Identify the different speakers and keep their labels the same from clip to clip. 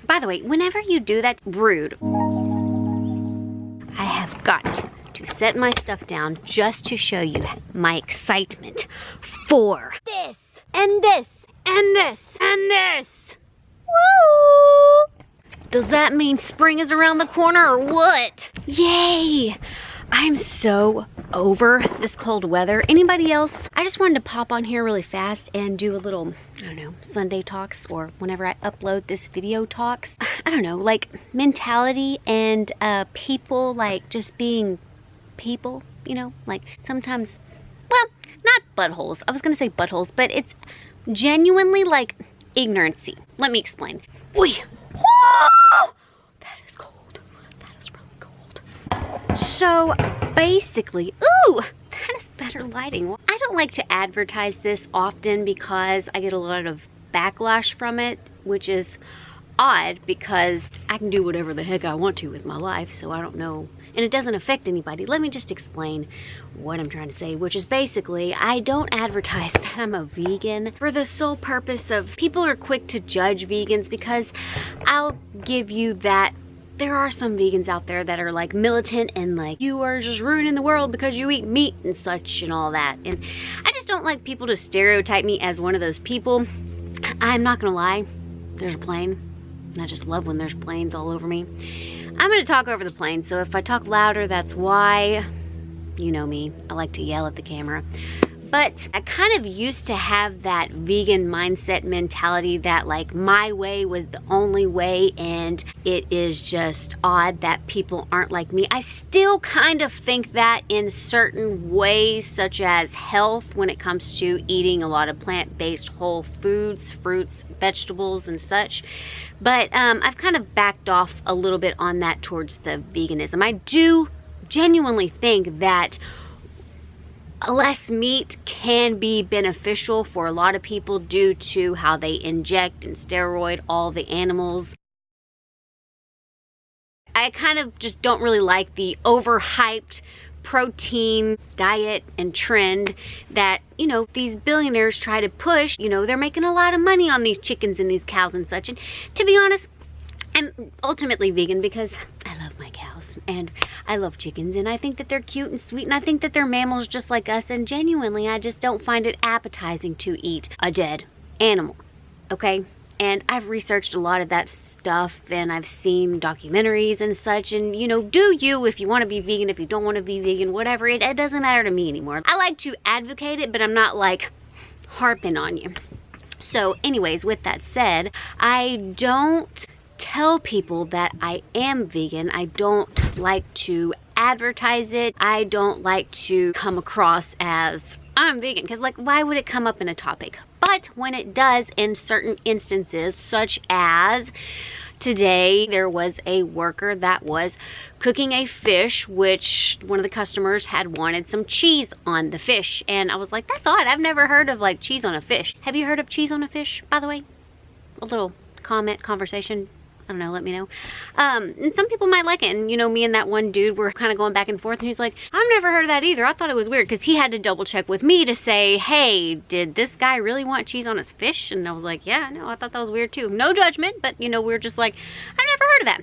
Speaker 1: By the way, whenever you do that, rude. I have got to set my stuff down just to show you my excitement for this, and this, and this, and this. Woo! Does that mean spring is around the corner or what? Yay! I'm so over this cold weather. Anybody else? I just wanted to pop on here really fast and do a little, I don't know, Sunday talks, or whenever I upload this video talks. I don't know, like mentality and people, like just being people, you know, like sometimes, well, not buttholes. I was gonna say buttholes, but it's genuinely like ignorancy. Let me explain. Oi! Whoa! That is cold. That is really cold. So basically, ooh, that is better lighting. I don't like to advertise this often because I get a lot of backlash from it, which is odd because I can do whatever the heck I want to with my life, so I don't know. And it doesn't affect anybody. Let me just explain what I'm trying to say, which is basically, I don't advertise that I'm a vegan for the sole purpose of people are quick to judge vegans, because I'll give you that there are some vegans out there that are like militant and like, you are just ruining the world because you eat meat and such and all that. And I just don't like people to stereotype me as one of those people. I'm not gonna lie, there's a plane. And I just love when there's planes all over me. I'm gonna talk over the plane, so if I talk louder, that's why. You know me, I like to yell at the camera. But I kind of used to have that vegan mindset mentality that like my way was the only way, and it is just odd that people aren't like me. I still kind of think that in certain ways, such as health, when it comes to eating a lot of plant-based whole foods, fruits, vegetables, and such. But I've kind of backed off a little bit on that towards the veganism. I do genuinely think that less meat can be beneficial for a lot of people due to how they inject and steroid all the animals. I kind of just don't really like the overhyped protein diet and trend that, you know, these billionaires try to push. You know, they're making a lot of money on these chickens and these cows and such. And to be honest, I'm ultimately vegan because I love my cows and I love chickens, and I think that they're cute and sweet, and I think that they're mammals just like us, and genuinely I just don't find it appetizing to eat a dead animal, okay? And I've researched a lot of that stuff, and I've seen documentaries and such, and you know, do you if you want to be vegan, if you don't want to be vegan, whatever, it doesn't matter to me anymore. I like to advocate it, but I'm not like harping on you. So anyways, with that said, I don't tell people that I am vegan. I don't like to advertise it. I don't like to come across as I'm vegan, because like, why would it come up in a topic? But when it does, in certain instances, such as today, there was a worker that was cooking a fish, which one of the customers had wanted some cheese on the fish, and I was like, that's odd, I've never heard of like cheese on a fish. Have you heard of cheese on a fish, by the way? A little conversation, I don't know, let me know. And some people might like it, and you know, me and that one dude were kind of going back and forth, and he's like, I've never heard of that either. I thought it was weird, because he had to double check with me to say, hey, did this guy really want cheese on his fish? And I was like, yeah, no, I thought that was weird too. No judgment, but you know, we were just like, I've never heard of that.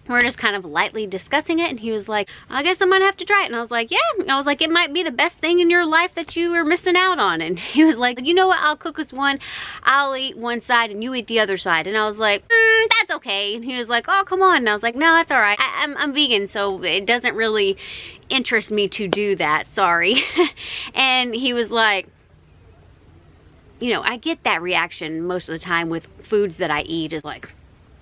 Speaker 1: We're just kind of lightly discussing it, and he was like, I guess I might have to try it. And I was like, yeah. I was like, it might be the best thing in your life that you were missing out on. And he was like, you know what, I'll cook us one. I'll eat one side and you eat the other side. And I was like, that's okay. And he was like, oh, come on. And I was like, no, that's all right. I'm vegan, so it doesn't really interest me to do that. Sorry. And he was like, you know, I get that reaction most of the time with foods that I eat, is like,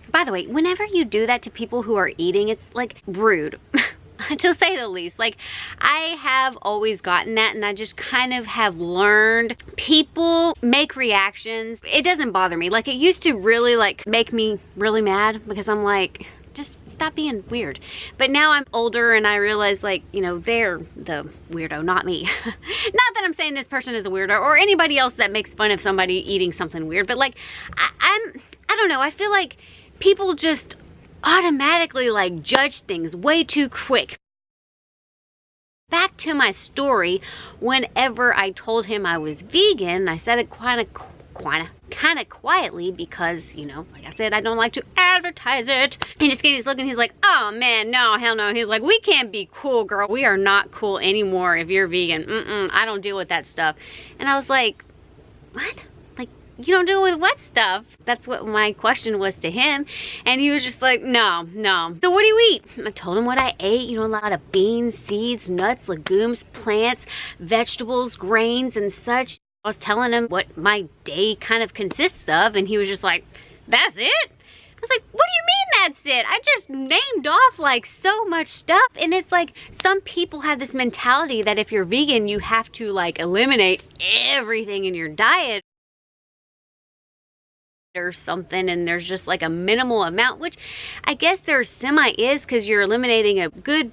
Speaker 1: by the way, whenever you do that to people who are eating, it's like rude, to say the least. Like, I have always gotten that, and I just kind of have learned people make reactions. It doesn't bother me. Like, it used to really like make me really mad, because I'm like, just stop being weird. But now I'm older and I realize, like, you know, they're the weirdo, not me. Not that I'm saying this person is a weirdo, or anybody else that makes fun of somebody eating something weird, but like, I don't know, I feel like people just automatically like judge things way too quick. Back to my story, whenever I told him I was vegan, I said it kind of kind of quietly because, you know, like I said, I don't like to advertise it. He just gave me this look and he's like, oh man, no, hell no. He's like, we can't be cool, girl. We are not cool anymore if you're vegan. I don't deal with that stuff. And I was like, what? Like, you don't deal with what stuff? That's what my question was to him. And he was just like, no. So what do you eat? I told him what I ate, you know, a lot of beans, seeds, nuts, legumes, plants, vegetables, grains, and such. I was telling him what my day kind of consists of, and he was just like, that's it? I was like, what do you mean that's it? I just named off like so much stuff. And it's like, some people have this mentality that if you're vegan, you have to like eliminate everything in your diet or something, and there's just like a minimal amount, which I guess there semi is because you're eliminating a good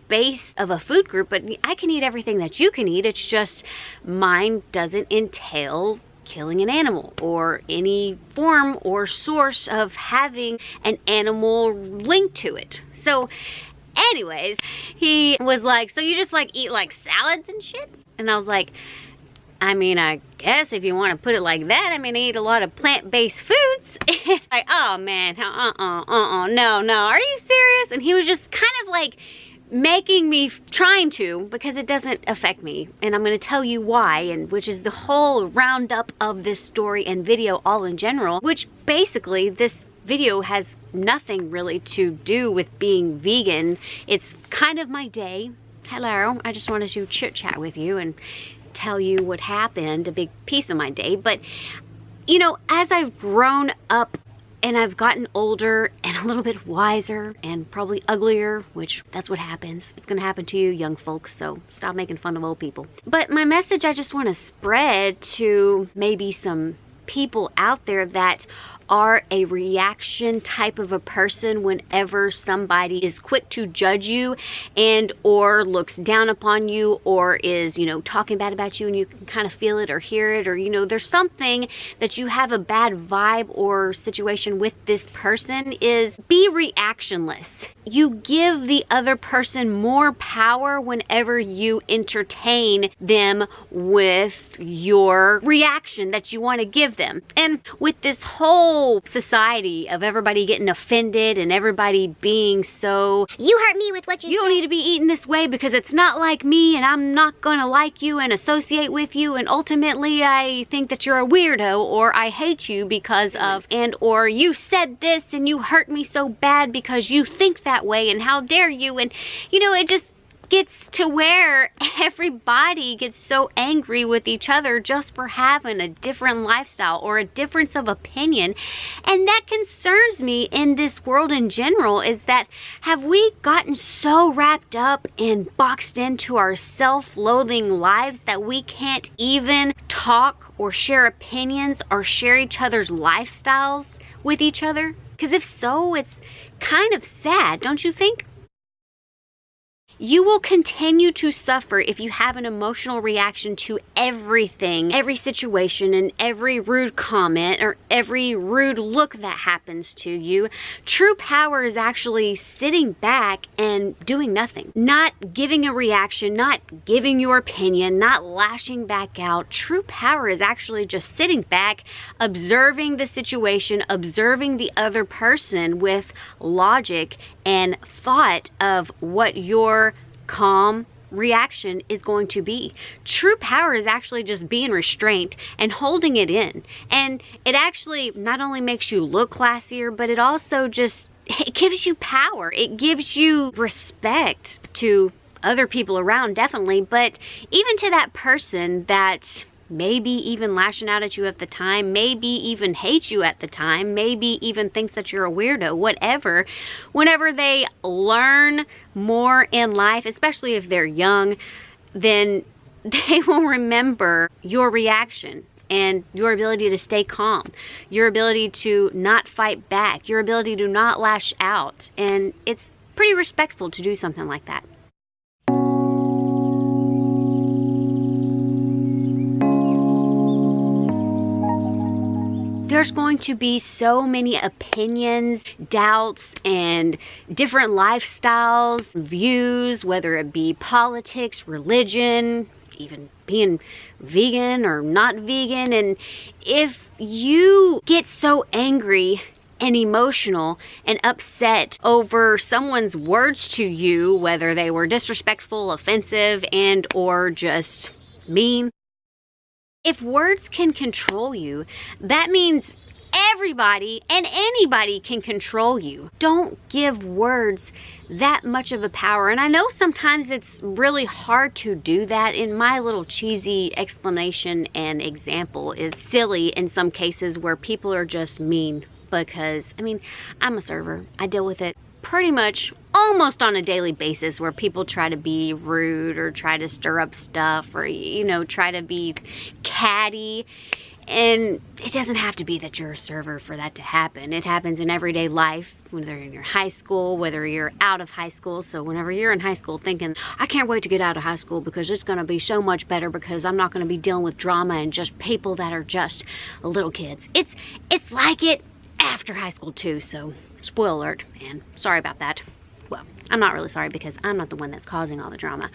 Speaker 1: base of a food group, but I can eat everything that you can eat. It's just mine doesn't entail killing an animal or any form or source of having an animal linked to it. So anyways, he was like, so you just like eat like salads and shit? And I was like, I mean, I guess if you want to put it like that, I mean, I eat a lot of plant-based foods. Like, oh man, no, are you serious? And he was just kind of like making me, trying to, because it doesn't affect me, and I'm going to tell you why, and which is the whole roundup of this story and video all in general, which basically this video has nothing really to do with being vegan. It's kind of my day. Hello, I just wanted to chit chat with you and tell you what happened, a big piece of my day. But you know, as I've grown up and I've gotten older and a little bit wiser and probably uglier, which that's what happens. It's gonna happen to you young folks, so stop making fun of old people. But my message I just want to spread to maybe some people out there that are a reaction type of a person whenever somebody is quick to judge you and or looks down upon you or is, you know, talking bad about you, and you can kind of feel it or hear it, or, you know, there's something that you have a bad vibe or situation with this person, is be reactionless. You give the other person more power whenever you entertain them with your reaction that you want to give them. And with this whole society of everybody getting offended and everybody being so, you hurt me with what you don't need to be eating this way because it's not like me and I'm not gonna like you and associate with you, and ultimately I think that you're a weirdo, or I hate you because of, and or you said this and you hurt me so bad because you think that way and how dare you. And you know, it just gets to where everybody gets so angry with each other just for having a different lifestyle or a difference of opinion. And that concerns me in this world in general, is that have we gotten so wrapped up and boxed into our self-loathing lives that we can't even talk or share opinions or share each other's lifestyles with each other? Because if so, it's kind of sad, don't you think? You will continue to suffer if you have an emotional reaction to everything, every situation, and every rude comment or every rude look that happens to you. True power is actually sitting back and doing nothing. Not giving a reaction, not giving your opinion, not lashing back out. True power is actually just sitting back, observing the situation, observing the other person with logic and thought of what your calm reaction is going to be. True power is actually just being restrained and holding it in. And it actually not only makes you look classier, but it also just, it gives you power. It gives you respect to other people around, definitely, but even to that person that maybe even lashing out at you at the time, maybe even hates you at the time, maybe even thinks that you're a weirdo, whatever. Whenever they learn more in life, especially if they're young, then they will remember your reaction and your ability to stay calm, your ability to not fight back, your ability to not lash out. And it's pretty respectful to do something like that. There's going to be so many opinions, doubts, and different lifestyles, views, whether it be politics, religion, even being vegan or not vegan. And if you get so angry and emotional and upset over someone's words to you, whether they were disrespectful, offensive, and or just mean, if words can control you, that means everybody and anybody can control you. Don't give words that much of a power. And I know sometimes it's really hard to do that. In my little cheesy explanation and example is silly in some cases where people are just mean because, I mean, I'm a server. I deal with it pretty much almost on a daily basis where people try to be rude or try to stir up stuff or, you know, try to be catty. And it doesn't have to be that you're a server for that to happen. It happens in everyday life, whether you're in your high school, whether you're out of high school. So whenever you're in high school thinking, I can't wait to get out of high school because it's gonna be so much better because I'm not gonna be dealing with drama and just people that are just little kids. It's like it after high school too, so spoiler alert, man. Sorry about that. Well, I'm not really sorry because I'm not the one that's causing all the drama.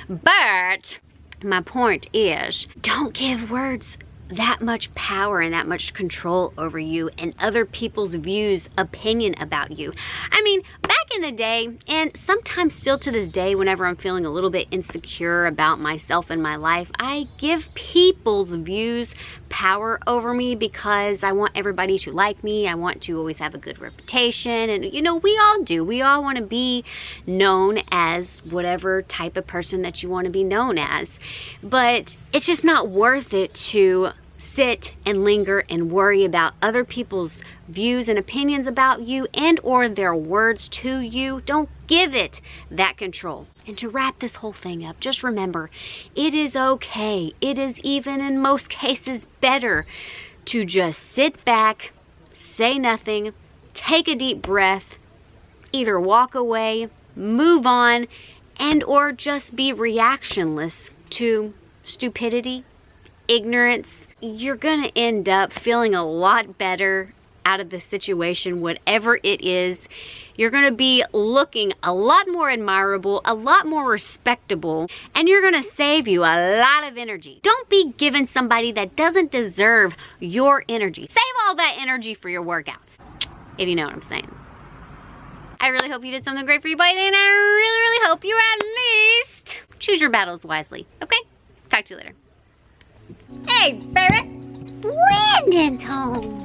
Speaker 1: But my point is, don't give words that much power and that much control over you and other people's views, opinion about you. I mean, back in the day, and sometimes still to this day, whenever I'm feeling a little bit insecure about myself and my life, I give people's views power over me because I want everybody to like me. I want to always have a good reputation. And you know, we all do. We all want to be known as whatever type of person that you want to be known as. But it's just not worth it to sit and linger and worry about other people's views and opinions about you and or their words to you. Don't give it that control. And to wrap this whole thing up, just remember, it is okay. It is even in most cases better to just sit back, say nothing, take a deep breath, either walk away, move on, and or just be reactionless to stupidity, ignorance. You're gonna end up feeling a lot better out of the situation, whatever it is. You're gonna be looking a lot more admirable, a lot more respectable, and you're gonna save you a lot of energy. Don't be giving somebody that doesn't deserve your energy. Save all that energy for your workouts, if you know what I'm saying. I really hope you did something great for you, buddy, and I really, really hope you at least choose your battles wisely, okay? Talk to you later. Hey, baby! Brandon's home!